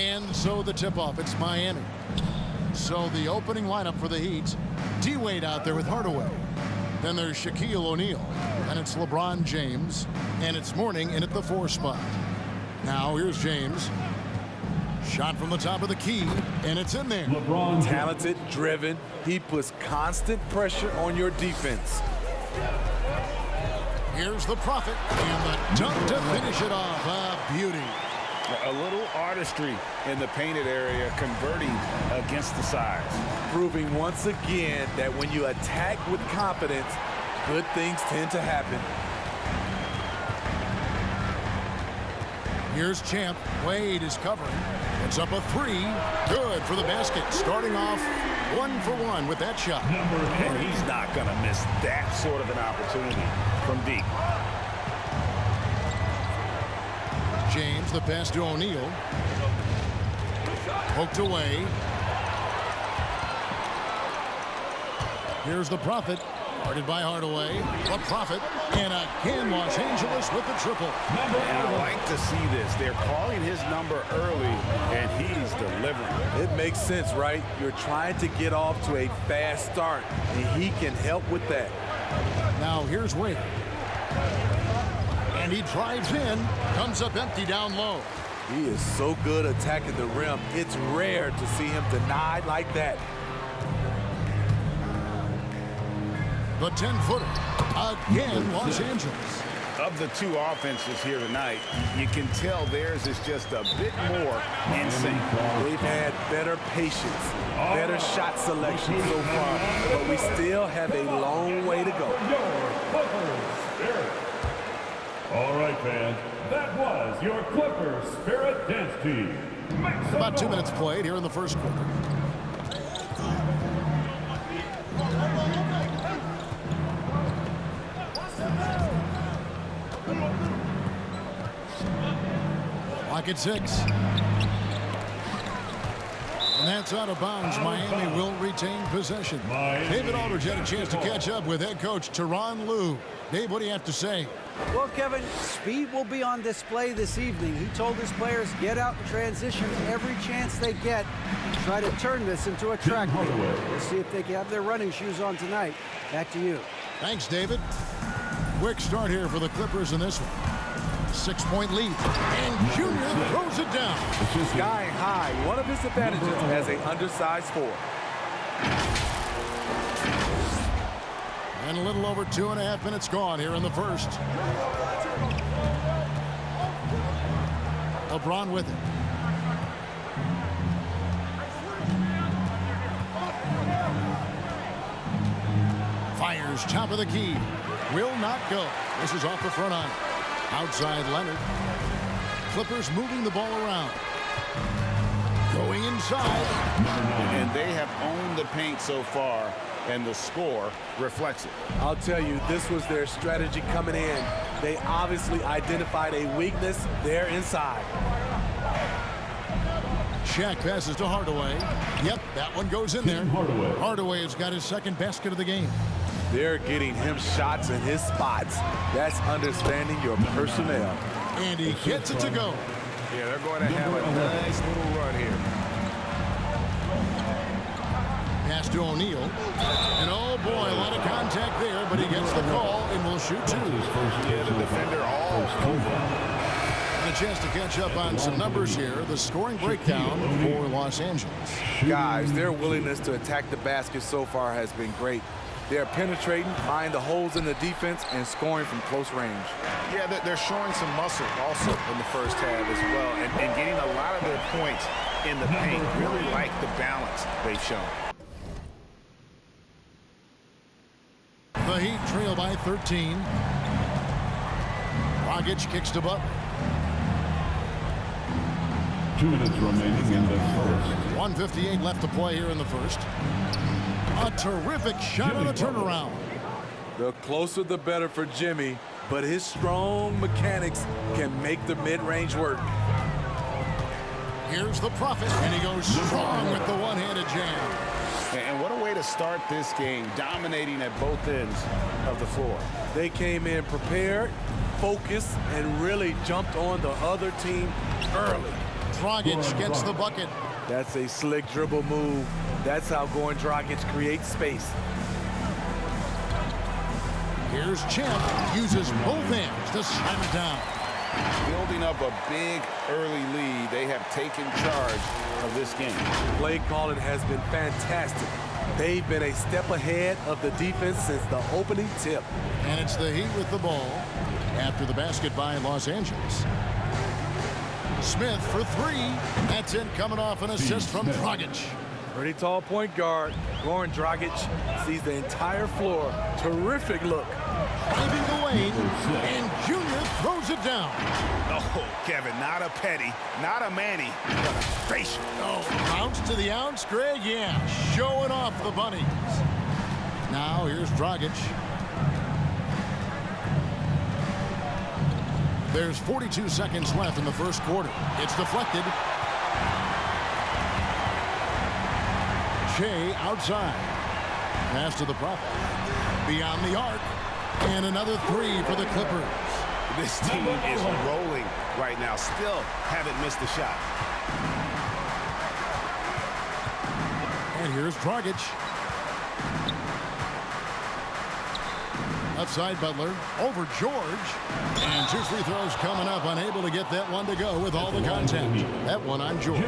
And so the tip-off, it's Miami. So the opening lineup for the Heat, D-Wade out there with Hardaway. Then there's Shaquille O'Neal. And it's LeBron James. And it's Mourning in at the 4 spot. Now here's James. Shot from the top of the key, and it's in there. LeBron, talented, driven. He puts constant pressure on your defense. Here's the Prophet, and the dunk to finish it off. A beauty. A little artistry in the painted area, converting against the size. Proving once again that when you attack with confidence, good things tend to happen. Here's Champ. Wade is covering. It's up a 3. Good for the basket. Starting off 1 for 1 with that shot. And he's not going to miss that sort of an opportunity from deep. James, the pass to O'Neal. Poked away. Here's the Prophet. Guarded by Hardaway. The Prophet. And again, Los Angeles with the triple. And I like to see this. They're calling his number early, and he's delivering. It makes sense, right? You're trying to get off to a fast start, and he can help with that. Now here's Wade. And he drives in. Comes up empty down low. He is so good attacking the rim. It's rare to see him denied like that. The 10-footer. Again, Los Angeles. Of the 2 offenses here tonight, you can tell theirs is just a bit more in sync. They've had better patience, better shot selection so far, but we still have a long way to go. All right, fans, that was your Clippers Spirit Dance Team. About 2 minutes played here in the first quarter. Clock at 6. And that's out of bounds. Miami will retain possession. David Aldridge had a chance to catch up with head coach Tyronn Lue. Dave, what do you have to say? Well, Kevin, speed will be on display this evening. He told his players, get out and transition every chance they get. Try to turn this into a track meet. We'll see if they can have their running shoes on tonight. Back to you. Thanks, David. Quick start here for the Clippers in this one. 6-point lead. And Junior throws it down. Sky high. One of his advantages as an undersized 4. And a little over 2.5 minutes gone here in the first. LeBron with it. Fires top of the key. Will not go. This is off the front iron. Outside Leonard. Clippers moving the ball around. Going inside. And they have owned the paint so far, and the score reflects it. I'll tell you, this was their strategy coming in. They obviously identified a weakness there inside. Shaq passes to Hardaway. Yep, that one goes in there. Hardaway has got his second basket of the game. They're getting him shots in his spots. That's understanding your personnel. And he gets it to go. Yeah, they're going to have a nice little run here. Pass to O'Neal. And oh boy, a lot of contact there, but he gets the call and will shoot 2. Yeah, the defender all over. And a chance to catch up on some numbers here. The scoring breakdown for Los Angeles. Guys, their willingness to attack the basket so far has been great. They're penetrating, finding the holes in the defense, and scoring from close range. Yeah, they're showing some muscle also in the first half as well, and getting a lot of their points in the paint. Really like the balance they've shown. The Heat trail by 13. Dragic kicks to Butler. 2 minutes remaining in the first. 1:58 left to play here in the first. A terrific shot on a turnaround. The closer the better for Jimmy, but his strong mechanics can make the mid-range work. Here's the Prophet, and he goes strong with the one-handed jam. And what a way to start this game, dominating at both ends of the floor. They came in prepared, focused, and really jumped on the other team early. Dragic gets the bucket. That's a slick dribble move. That's how Goran Dragic creates space. Here's Champ. Uses both hands to slam it down. Building up a big early lead, they have taken charge of this game. Play calling has been fantastic. They've been a step ahead of the defense since the opening tip. And it's the Heat with the ball after the basket by Los Angeles. Smith for three. That's it, coming off an assist from Dragic. Pretty tall point guard. Goran Dragic sees the entire floor. Terrific look. Paving the lane, and Junior throws it down. Oh, Kevin, not a petty, not a Manny, but a facial. Oh, bounce to the ounce, Greg. Yeah, showing off the bunnies. Now here's Dragic. There's 42 seconds left in the first quarter. It's deflected. Shea outside. Pass to the Prophet. Beyond the arc. And another three for the Clippers. This team is rolling right now. Still haven't missed a shot. And here's Dragic. Outside Butler. Over George. And two free throws coming up. Unable to get that one to go with all the contact. That one on George.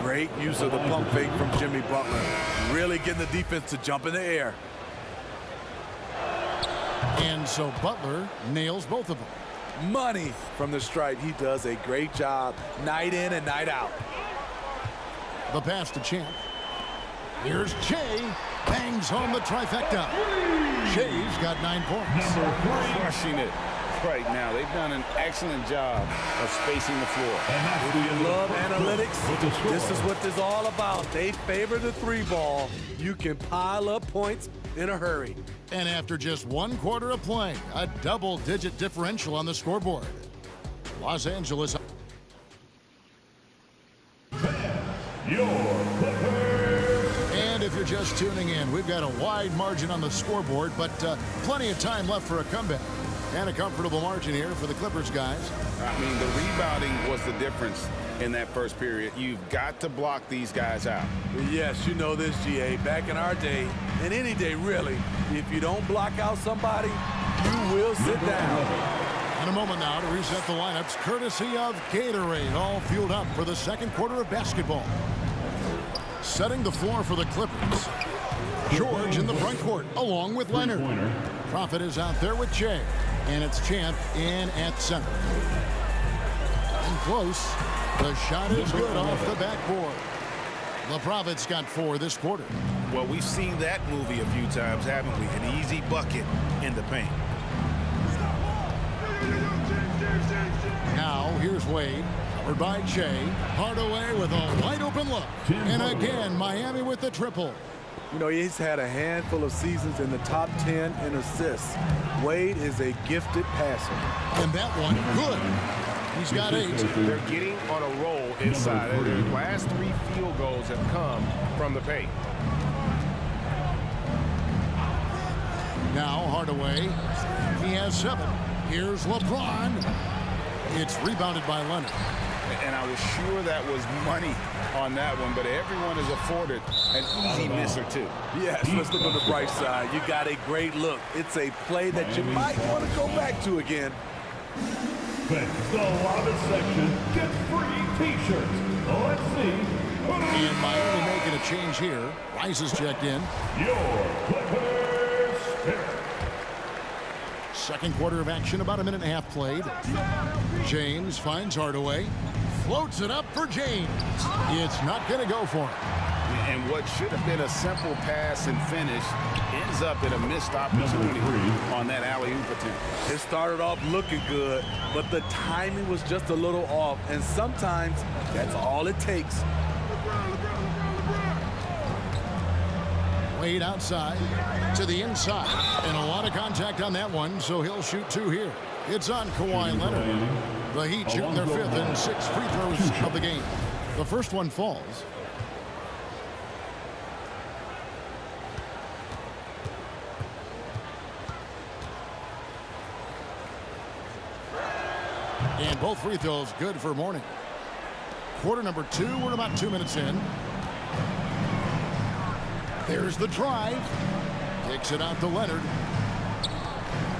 Great use of the pump fake from Jimmy Butler. Really getting the defense to jump in the air. And so Butler nails both of them. Money from the stripe. He does a great job night in and night out. The pass to Champ. Here's Shea. Bangs home the trifecta. Shea's got 9 points. Crushing it right now. They've done an excellent job of spacing the floor. If you love analytics, this is what this is all about. They favor the three ball. You can pile up points in a hurry. And after just 1 quarter of play, a double-digit differential on the scoreboard. Los Angeles. And if you're just tuning in, we've got a wide margin on the scoreboard, but plenty of time left for a comeback. And a comfortable margin here for the Clippers guys. I mean, the rebounding was the difference in that first period. You've got to block these guys out. Yes, you know this, GA. Back in our day, and any day really, if you don't block out somebody, you will sit down. In a moment now to reset the lineups, courtesy of Gatorade, all fueled up for the second quarter of basketball. Setting the floor for the Clippers. George in the front court, along with Leonard. Prophet is out there with Shea. And it's Champ in at center. And close. The shot is good off the backboard. The Prophet's got 4 this quarter. Well, we've seen that movie a few times, haven't we? An easy bucket in the paint. Now, here's Wade. Covered by Shea. Hardaway with a wide open look. And again, Miami with the triple. You know, he's had a handful of seasons in the top 10 in assists. Wade is a gifted passer. And that one, good. He's got 8. They're getting on a roll inside. Their last 3 field goals have come from the paint. Now Hardaway. He has 7. Here's LeBron. It's rebounded by Leonard. And I was sure that was money on that one, but everyone is afforded an easy miss or two. Yes, let's look on the bright side. You got a great look. It's a play that you might want to go back to again. Thanks, the Lava section. Get free T-shirts. Let's see. And Miami making a change here. Rice is checked in. Your Clippers Spirit. Second quarter of action, about a minute and a half played. James finds Hardaway. Floats it up for James. It's not going to go for him. And what should have been a simple pass and finish ends up in a missed opportunity on that alley-oop attempt. It started off looking good, but the timing was just a little off, and sometimes that's all it takes. Wade outside to the inside, and a lot of contact on that one, so he'll shoot 2 here. It's on Kawhi Leonard. The Heat shooting their 5th and 6th free throws of the game. The first one falls. And both free throws good for Mourning. quarter number 2. We're about 2 minutes in. There's the drive. Kicks it out to Leonard.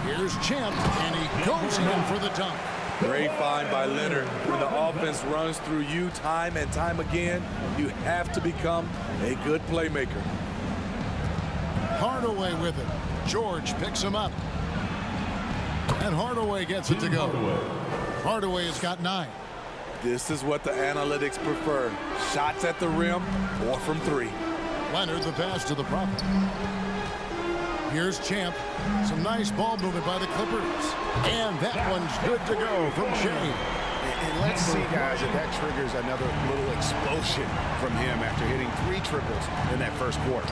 Here's Champ, and he goes in for the dunk. Great find by Leonard. When the offense runs through you time and time again, you have to become a good playmaker. Hardaway with it. George picks him up. And Hardaway gets it to go. Hardaway has got 9. This is what the analytics prefer. Shots at the rim or from 3. Leonard the pass to the Prophet. Here's Champ. Some nice ball movement by the Clippers. And that one's good to go from Shane. And let's see, guys, if that triggers another little explosion from him after hitting 3 triples in that first quarter.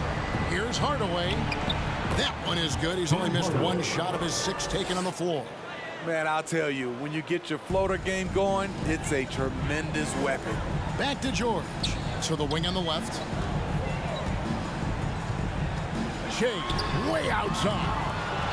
Here's Hardaway. That one is good. He's only missed 1 shot of his 6 taken on the floor. Man, I'll tell you, when you get your floater game going, it's a tremendous weapon. Back to George. So the wing on the left. Shea way outside.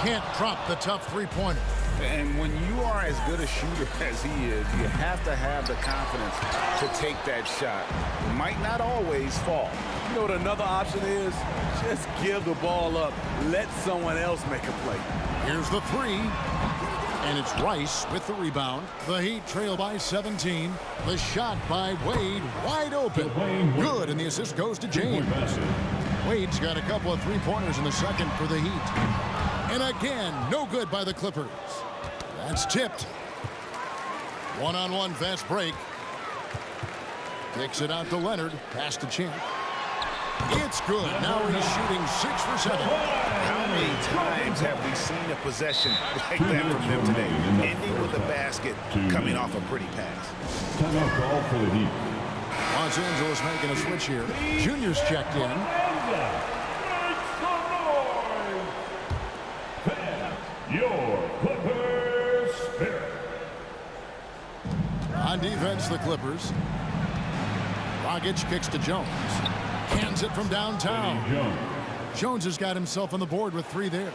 Can't drop the tough 3-pointer. And when you are as good a shooter as he is, you have to have the confidence to take that shot. It might not always fall. You know what another option is? Just give the ball up. Let someone else make a play. Here's the 3. And it's Rice with the rebound. The Heat trail by 17. The shot by Wade wide open. Good, and the assist goes to James. Wade's got a couple of 3-pointers in the second for the Heat. And again, no good by the Clippers. That's tipped. One-on-one fast break. Kicks it out to Leonard. Pass to Champ. It's good. Now he's shooting 6 for 7. How many times have we seen a possession like that from them today? Ending with a basket, coming off a pretty pass. Timeout call for the Heat. Los Angeles making a switch here. Junior's checked in. Your Clippers Spirit. On defense, the Clippers. Dragic kicks to Jones. Cans it from downtown. Jones has got himself on the board with 3 there.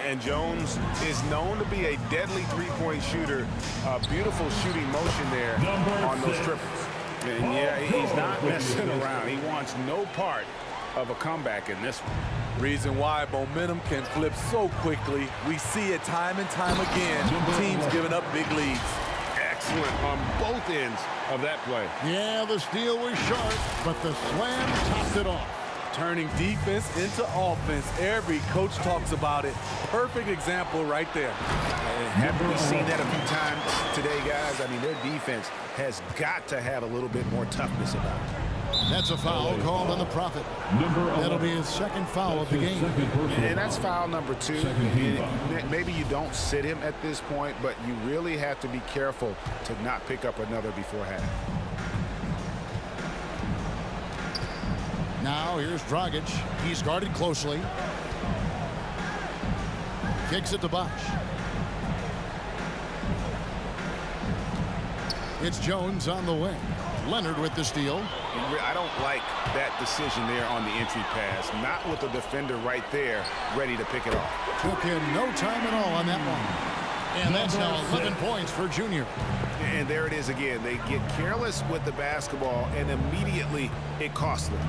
And Jones is known to be a deadly three-point shooter. A beautiful shooting motion there on those triples. And yeah, he's not messing around. He wants no part of a comeback in this one. Reason why momentum can flip so quickly. We see it time and time again. Teams giving up big leads. Excellent on both ends of that play. Yeah, the steal was sharp, but the slam topped it off. Turning defense into offense. Every coach talks about it. Perfect example right there. Haven't we seen that a few times today, guys? I mean, their defense has got to have a little bit more toughness about it. That's a foul called on the Prophet. That'll be his 2nd foul of the game. And that's foul number 2. Maybe you don't sit him at this point, but you really have to be careful to not pick up another before half. Now here's Dragic. He's guarded closely. Kicks it to Bosch. It's Jones on the wing. Leonard with the steal. I don't like that decision there on the entry pass. Not with the defender right there ready to pick it off. Took him no time at all on that one. And that's now 11 points for Junior. And there it is again. They get careless with the basketball, and immediately it costs them.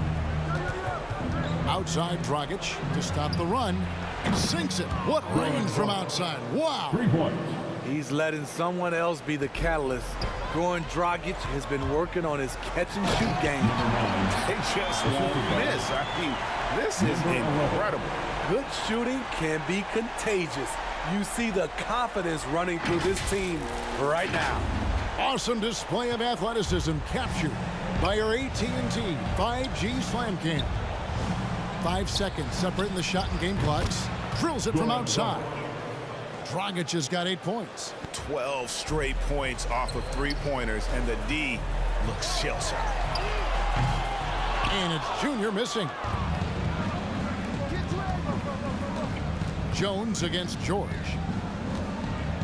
Outside Dragic to stop the run. Sinks it. What range from outside. Wow. 3 points. He's letting someone else be the catalyst. Goran Dragic has been working on his catch-and-shoot game. They just won't miss. I mean, this is incredible. Good shooting can be contagious. You see the confidence running through this team right now. Awesome display of athleticism captured by your AT&T 5G Slam Cam. 5 seconds separating the shot and game clocks. Drills it from outside. Dragic has got 8 points. 12 straight points off of 3-pointers, and the D looks shell-shocked. And it's Junior missing. Jones against George.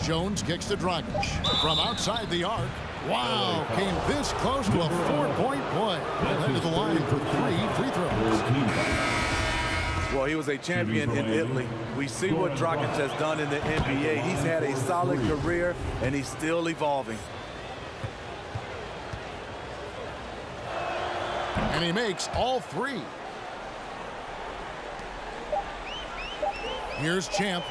Jones kicks to Dragic. From outside the arc. Wow, came this close to a 4-point play. Headed to the line for 3 free throws. Well, he was a champion in Italy. We see what Dragic has done in the NBA. He's had a solid career, and he's still evolving. And he makes all three. Here's Champ.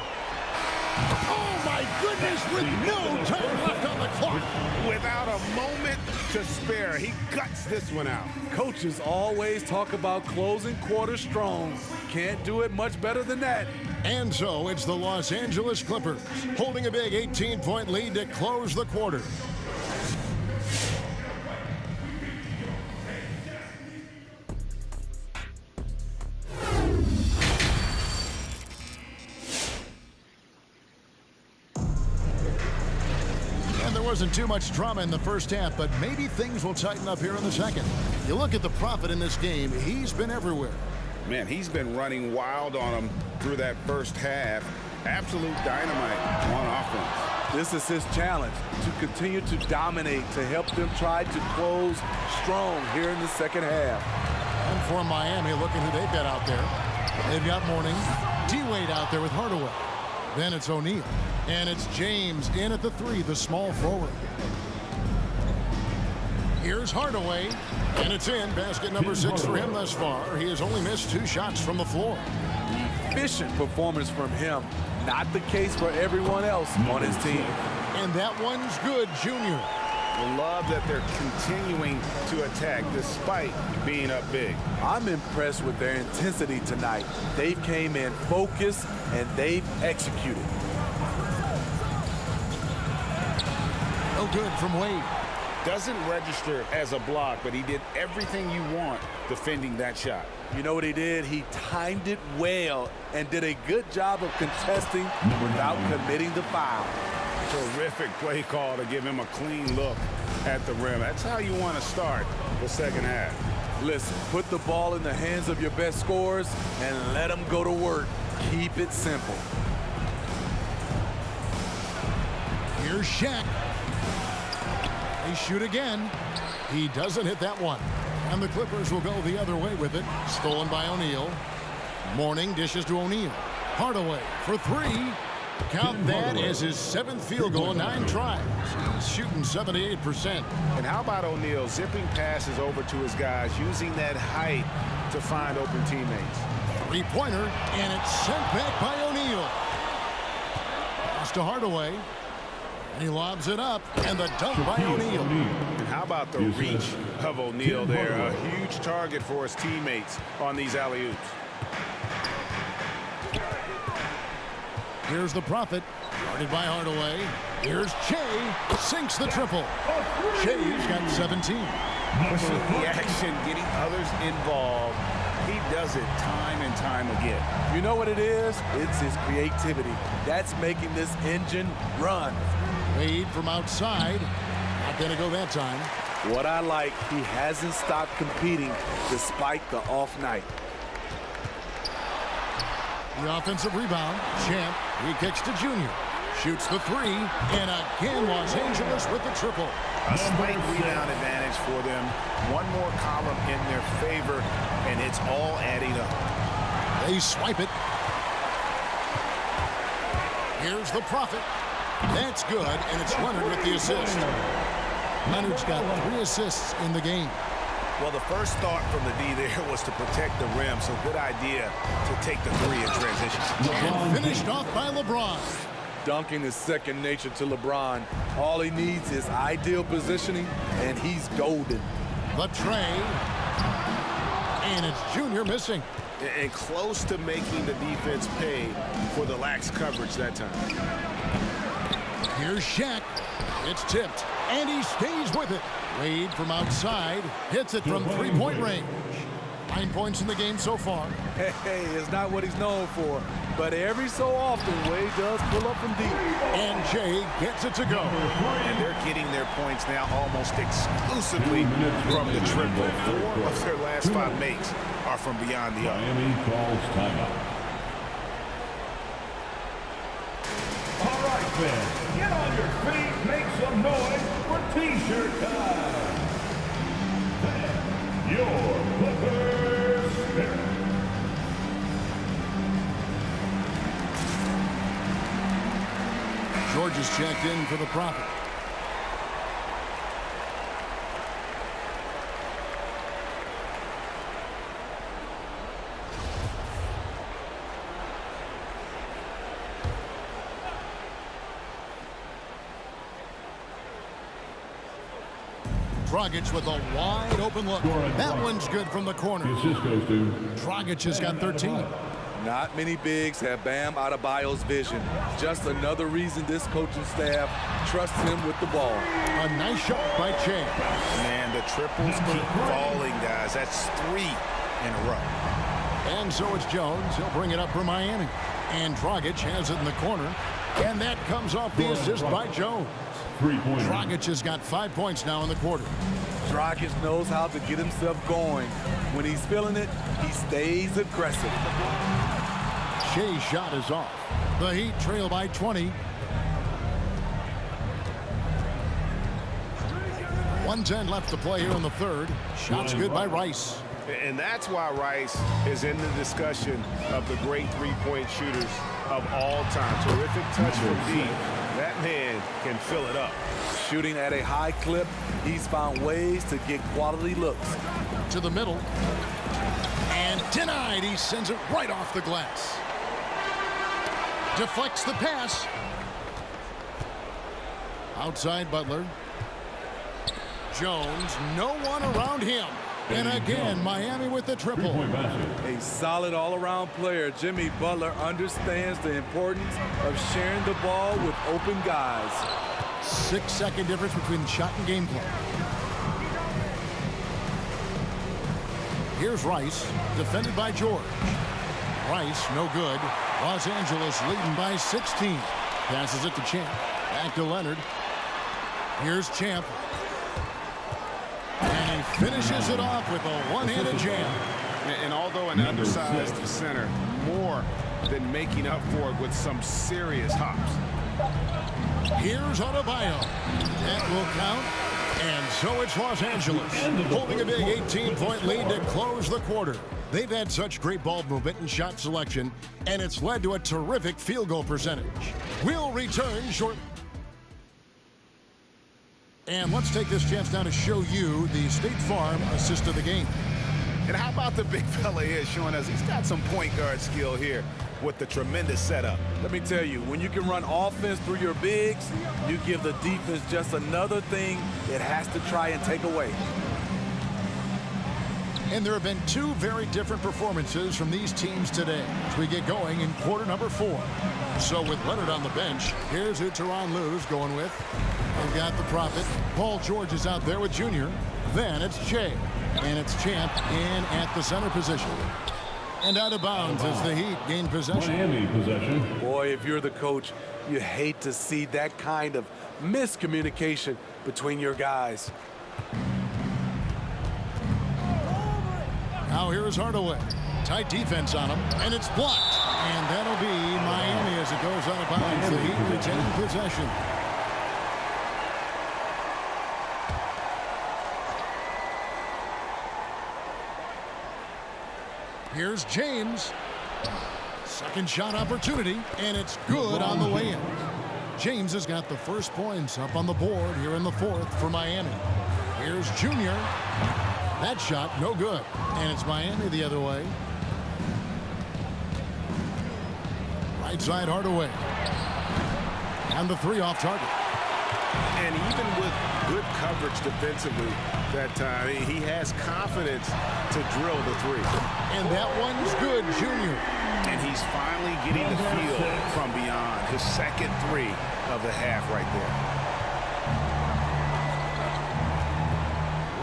Oh, my goodness, with no time left on the clock. Without a moment to spare, he guts this one out. Coaches always talk about closing quarters strong. Can't do it much better than that. And so it's the Los Angeles Clippers holding a big 18-point lead to close the quarter. And there wasn't too much drama in the first half, but maybe things will tighten up here in the second. You look at the prophet in this game, he's been everywhere. Man, he's been running wild on him through that first half. Absolute dynamite on offense. This is his challenge, to continue to dominate, to help them try to close strong here in the second half. And for Miami, look at who they've got out there. They've got Mourning, D-Wade out there with Hardaway. Then it's O'Neal. And it's James in at the three, the small forward. Here's Hardaway. And it's in. Basket number 6 for him thus far. He has only missed 2 shots from the floor. Efficient performance from him. Not the case for everyone else on his team. And that one's good, Junior. Love that they're continuing to attack despite being up big. I'm impressed with their intensity tonight. They've came in focused and they've executed. No good from Wade. Doesn't register as a block, but he did everything you want defending that shot. You know what he did? He timed it well and did a good job of contesting without committing the foul. Terrific play call to give him a clean look at the rim. That's how you want to start the second half. Listen, put the ball in the hands of your best scorers and let them go to work. Keep it simple. Here's Shaq. They shoot again. He doesn't hit that one. And the Clippers will go the other way with it. Stolen by O'Neal. Mourning dishes to O'Neal. Hardaway for 3. Count that as his 7th field goal in 9 tries. He's shooting 78%. And how about O'Neal zipping passes over to his guys, using that height to find open teammates. 3-pointer, and it's sent back by O'Neal. Pass to Hardaway. And he lobs it up, and the dunk by O'Neal. And how about the reach of O'Neal there? A huge target for his teammates on these alley-oops. Here's the prophet, guarded by Hardaway. Here's Che, sinks the triple. Che's got 17. Pushing the action, getting others involved. He does it time and time again. You know what it is? It's his creativity. That's making this engine run. Wade from outside. Not going to go that time. What I like, he hasn't stopped competing despite the off night. The offensive rebound. Champ. He kicks to Junior. Shoots the 3. And again, Los Angeles with the triple. A slight rebound advantage for them. One more column in their favor, and it's all adding up. They swipe it. Here's the prophet. That's good, and it's Leonard with the assist. Leonard's got 3 assists in the game. Well, the first thought from the D there was to protect the rim, so good idea to take the 3 in transition. And finished off by LeBron. Dunking is second nature to LeBron. All he needs is ideal positioning, and he's golden. The tray. And it's Junior missing. And close to making the defense pay for the lax coverage that time. Here's Shaq. It's tipped, and he stays with it. Wade from outside hits it from 3-point range. 9 points in the game so far. Hey, it's not what he's known for, but every so often, Wade does pull up from deep. And Jay gets it to go. And they're getting their points now almost exclusively from the triple. 4 of their last 5 makes are from beyond the arc. Miami calls timeout. All right, fans, get on your feet, make some noise for T-shirt time. Your Clippers Spirit. George is checked in for the prophet. Dragic with a wide open look. That one's good from the corner. The assist goes to Dragic has got 13. Not many bigs have Bam Adebayo's vision. Just another reason this coaching staff trusts him with the ball. A nice shot by James. Man, the triples keep falling, guys. That's 3 in a row. And so it's Jones. He'll bring it up for Miami. And Dragic has it in the corner. And that comes off the assist by Jones. 3-pointer. Dragic has got 5 points now in the quarter. Dragic knows how to get himself going. When he's feeling it, he stays aggressive. Shea's shot is off. The Heat trail by 20. 1:10 left to play here in the third. Shots good by Rice. And that's why Rice is in the discussion of the great three-point shooters of all time. Terrific touch from deep. That man can fill it up. Shooting at a high clip, he's found ways to get quality looks. To the middle. And denied. He sends it right off the glass. Deflects the pass. Outside Butler. Jones, no one around him. And again, Miami with the triple. A solid all-around player, Jimmy Butler understands the importance of sharing the ball with open guys. 6-second difference between the shot and game plan. Here's Rice, defended by George. Rice, no good. Los Angeles leading by 16. Passes it to Champ. Back to Leonard. Here's Champ. And he finishes it off with a one-handed jam. And although an undersized center, more than making up for it with some serious hops. Here's Adebayo. That will count. And so it's Los Angeles holding a big 18-point lead to close the quarter. They've had such great ball movement and shot selection, and it's led to a terrific field goal percentage. We'll return shortly. And let's take this chance now to show you the State Farm assist of the game. And how about the big fella here showing us he's got some point guard skill here with the tremendous setup. Let me tell you, when you can run offense through your bigs, you give the defense just another thing it has to try and take away. And there have been two very different performances from these teams today as we get going in quarter number 4. So with Leonard on the bench, here's who Tyronn Lue's going with. They've got the Prophet. Paul George is out there with Junior. Then it's Shea. And it's Champ in at the center position. And out of bounds as the Heat gain possession. Miami possession. Boy, if you're the coach, you hate to see that kind of miscommunication between your guys. Now here is Hardaway. Tight defense on him, and it's blocked. And that'll be Miami as it goes out of bounds. The Heat retain possession. Here's James. Second shot opportunity, and it's good on the way in. James has got the first points up on the board here in the fourth for Miami. Here's Junior. That shot, no good. And it's Miami the other way. Right side Hardaway. And the three off target. And even with good coverage defensively that time, he has confidence to drill the three. And that one's good, Junior. And he's finally getting the feel from beyond. His second three of the half right there.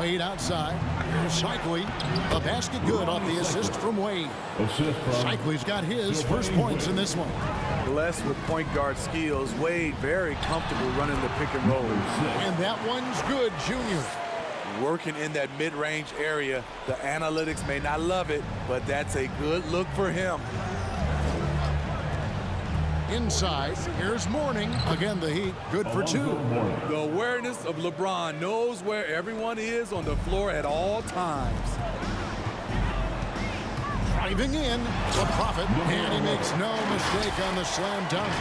Wade outside. Here's Cycli. A basket good off the assist from Wade. Assist from Cycli's got his first points in this one. Blessed with point guard skills, Wade very comfortable running the pick and roll. And that one's good, Junior. Working in that mid-range area. The analytics may not love it, but that's a good look for him. Inside, here's Mourning. Again, the Heat, good for two. The awareness of LeBron knows where everyone is on the floor at all times. Driving in, the Prophet, and he makes no mistake on the slam dunk.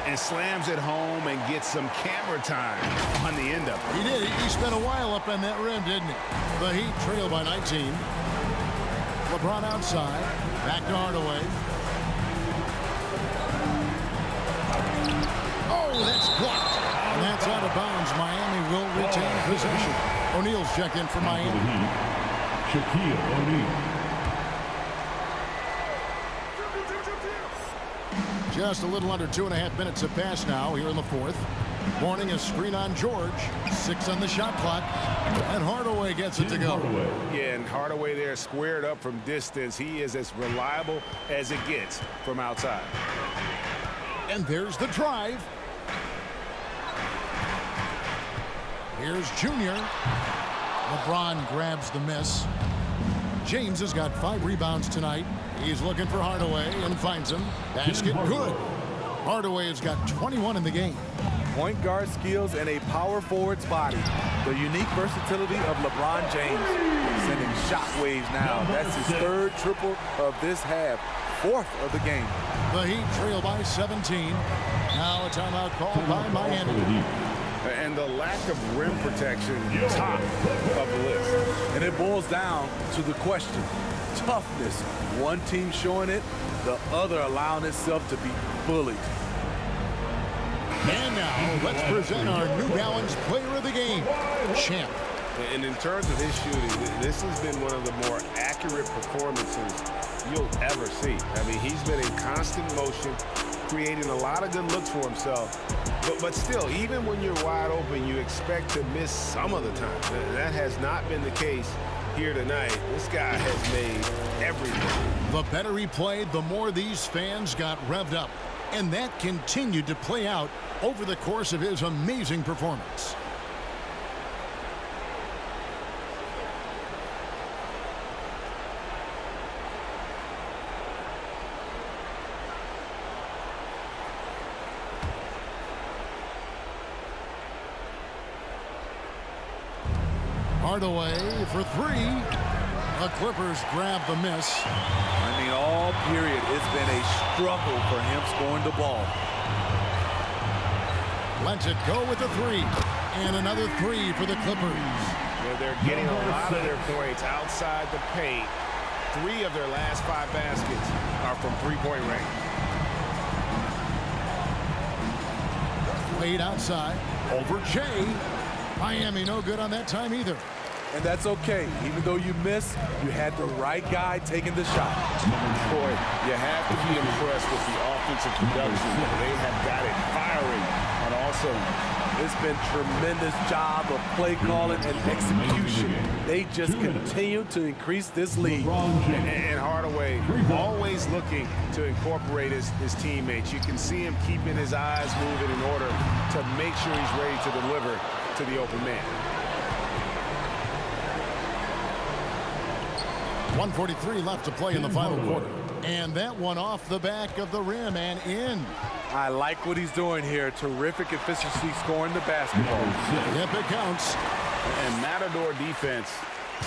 And slams it home and gets some camera time on the end of it. He did. He spent a while up on that rim, didn't he? The Heat trail by 19. LeBron outside. Back to Hardaway. Oh, that's blocked. And that's out of bounds. Miami will retain possession. O'Neal's checked in for Miami. Shaquille O'Neal. Just a little under 2.5 minutes have passed now here in the fourth. Warning, a screen on George. 6 on the shot clock. And Hardaway gets it to go. Yeah, and Hardaway there squared up from distance. He is as reliable as it gets from outside. And there's the drive. Here's Junior. LeBron grabs the miss. James has got 5 rebounds tonight. He's looking for Hardaway and finds him. Basket good. Hardaway has got 21 in the game. Point guard skills and a power forward's body. The unique versatility of LeBron James. Sending shockwaves now. That's his 3rd triple of this half. 4th of the game. The Heat trail by 17. Now a timeout called by Miami. And the lack of rim protection, top of the list. And it boils down to the question. Toughness. One team showing it, the other allowing itself to be bullied. And now let's present our New Balance Player of the Game, Champ. And in terms of his shooting, this has been one of the more accurate performances you'll ever see. I mean, he's been in constant motion, creating a lot of good looks for himself. But still, even when you're wide open, you expect to miss some of the time. That has not been the case here tonight. This guy has made everything. The better he played, the more these fans got revved up. And that continued to play out over the course of his amazing performance. Hardaway for 3. The Clippers grab the miss. I mean, all period, it's been a struggle for him scoring the ball. Lets it go with the 3. And another 3 for the Clippers. They're getting a lot of their points outside the paint. 3 of their last 5 baskets are from three-point range. Wade outside. Over Jay. Miami no good on that time either. And that's okay. Even though you miss, you had the right guy taking the shot. Boy, you have to be impressed with the offensive production. They have got it firing on all cylinders. It's been tremendous job of play calling and execution. They just continue to increase this lead. And Hardaway always looking to incorporate his teammates. You can see him keeping his eyes moving in order to make sure he's ready to deliver to the open man. 1:43 left to play in the final quarter. And that one off the back of the rim and in. I like what he's doing here. Terrific efficiency scoring the basketball. Yep, it counts. And Matador defense,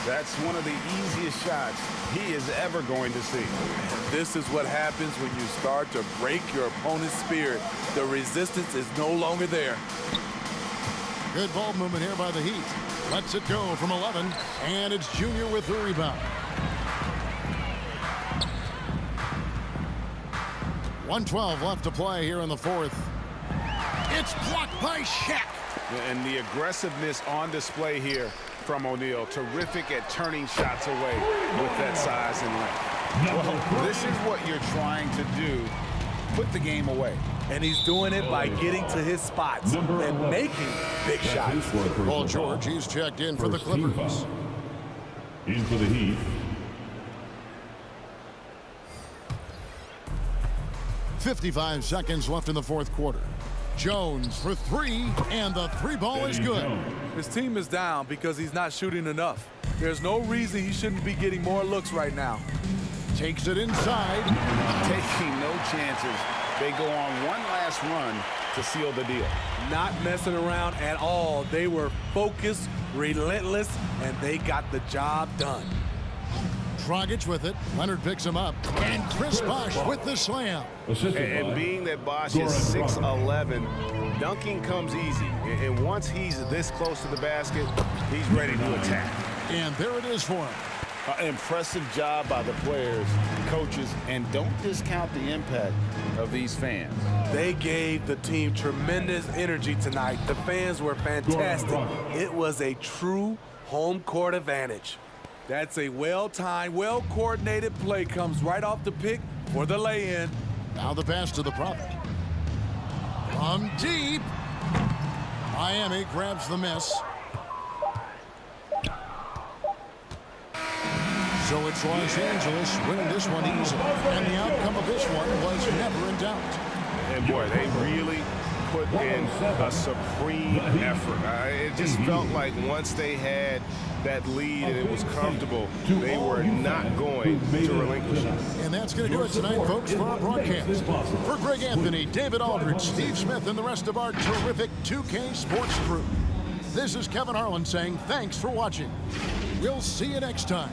that's one of the easiest shots he is ever going to see. This is what happens when you start to break your opponent's spirit. The resistance is no longer there. Good ball movement here by the Heat. Lets it go from 11. And it's Junior with the rebound. 1:12 left to play here in the fourth. It's blocked by Shaq. And the aggressiveness on display here from O'Neal. Terrific at turning shots away with that size and length. Well, this is what you're trying to do. Put the game away. And he's doing it by getting to his spots and making big shots. Paul George, he's checked in for the Clippers. In for the Heat. 55 seconds left in the fourth quarter. Jones for 3, and the 3 ball is good. His team is down because he's not shooting enough. There's no reason he shouldn't be getting more looks right now. Takes it inside. Taking no chances. They go on one last run to seal the deal. Not messing around at all. They were focused, relentless, and they got the job done. Dragic with it. Leonard picks him up. And Chris Bosh with the slam. And being that Bosh is 6'11", dunking comes easy. And once he's this close to the basket, he's ready to attack. And there it is for him. Impressive job by the players, coaches, and don't discount the impact of these fans. They gave the team tremendous energy tonight. The fans were fantastic. It was a true home court advantage. That's a well-timed, well-coordinated play. Comes right off the pick for the lay-in. Now the pass to the Prophet. From deep. Miami grabs the miss. So it's Los Angeles winning this one easily. And the outcome of this one was never in doubt. And boy, they really put in a supreme effort. It just felt like once they had that lead and it was comfortable, they were not going to relinquish it. And that's going to do it tonight, folks, for our broadcast. For Greg Anthony, David Aldridge, Steve Smith, and the rest of our terrific 2K Sports crew, this is Kevin Harlan saying thanks for watching. We'll see you next time.